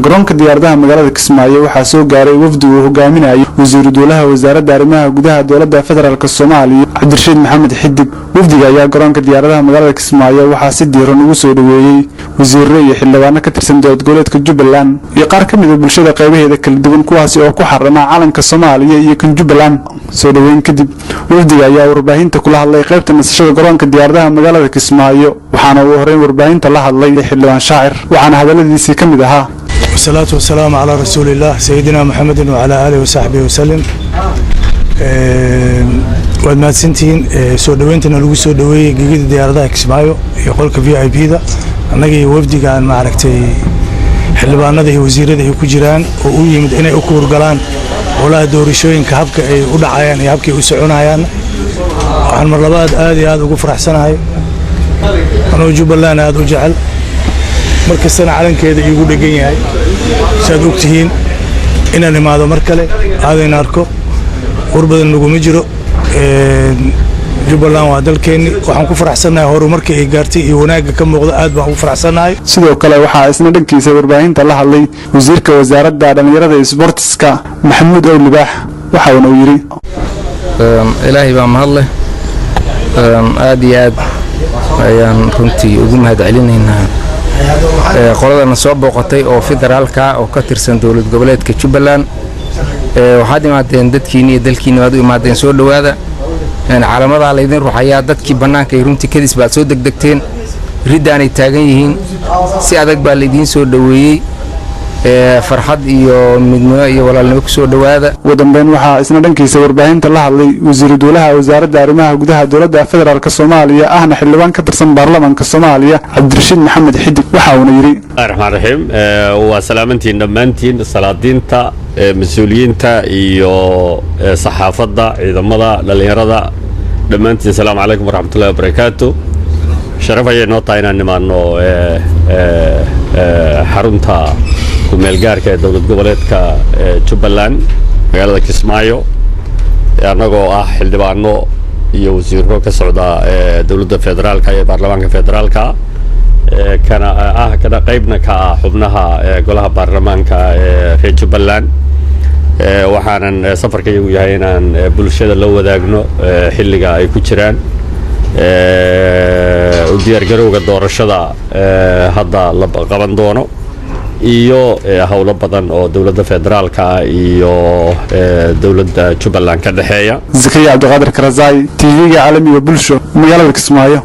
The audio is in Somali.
garoonka diyaaradaha magaalada Kismaayo waxaa soo gaaray wafdi uu hogaaminayo wasiir dowlaha wasaaradda arrimaha gudaha dowladda federaalka Soomaaliya Cabdirashiid Maxamed Xidig. wafdiga ayaa garoonka diyaaradaha magaalada Kismaayo waxaa si diiran ugu soo dhaweeyay wasiirro iyo xildhibaano ka tirsan dowlad goboleedka Jubbaland iyo qaar ka mid ah bulshada qaybaheeda kala duwan kuwaas oo ku xarama calanka Soomaaliya iyo kan Jubbaland. soo dhaweyn kadib wafdiga ayaa warbaahinta kula hadlay qaybta nasashada garoonka diyaaradaha magaalada Kismaayo waxaana uu horey warbaahinta la hadlay xildhibaan shaacir waxaana hadaladiisa ka mid ahaa والصلاة والسلام على رسول الله سيدنا محمد وعلى آله وصحبه وسلم. وما سنتين سو دوينتنا لو سو دوي جيجيد ديارadaha Kismaayo iyo qolka VIP-da anaga wafdi gaan ma aragtay xildhibaanada iyo wasiirada ay ku jiraan oo u yimid inay u kuurgalaan walaal doorashooyinka habka ay u dhacayaan iyo habka ay u soconayaan. waxaan mar labaad aad iyo aad ugu faraxsanahay anoo Jubbaland aad u jecel markastana calankeeda igu dhagan yahay saad ogtihiin inaan imaado mar kale aadayna arko warbadan naguma jiro Jubbaland waa dalkeeni waxaan ku faraxsanahay horumarkii ay gaartay iyo wanaagga ka muuqda aad baan ugu faraxsanahay. sidoo kale waxaa isna dhankiisa warbaahinta la hadlay wasiirka wasaaradda dhalinyarada iyo sportska Maxamuud Owlibaax waxa uu yiri ilaahay baa mahad leh aad iyo aad ayaan runtii ugu mahadcelinaynaa qoladana soo booqatay oo federaalka oo ka tirsan dowlad goboleedka Jubbaland waxaad imaadeen dadkiina iyo dalkiina waad u imaadeen soo dhawaada calaamadaha leedin ruuxaya dadkii banaanka ay runtii kadis baad soo degdegteen ridaanay taagan yihiin si adag baa leedin soo dhaweeyay farxad iyo midnimo iyo walaalnimo ku soo dhawaada. ugu dambeyn waxaa isna dhankiisa warbaahinta la hadlay wasiir dowlaha wasaaradda arrimaha gudaha dowladda federaalka Soomaaliya ahna xildhibaan ka tirsan baarlamaanka Soomaaliya Cabdirashiid Maxamed Xidig waxa uu yiri Bismillahir Rahmaanir Rahiim wa salaamantiin dhammaantiin salaadiinta mas'uuliyiinta iyo saxaafadda ciidamada dhalinyarada dhammaantiin salaamu calaykum waraxmatullaahi wabarakaatuh. sharaf ayay noo tahay inaan nimaano xarunta meel gaarka ee dowlad goboleedka Jubbaland magaalada Kismaayo anagoo ah xildhibaano iyo wasiirro ka socda dowladda federaalka iyo baarlamaanka federaalka kana qaybna ka ah xubnaha golaha baarlamaanka ee Jubbaland waxaanan safarkaygu yahay inaan bulshada la wadaagno xilliga ay ku jiraan u diyaar garowga doorashada hadda la qaban doono iyo hawlo badan oo dowladda federaalka iyo dowladda Jubbaland ka dhaxeeya. Zakariya Abdulqaadir Karazai TV-ga caalamiga bulsho magaalada Kismaayo.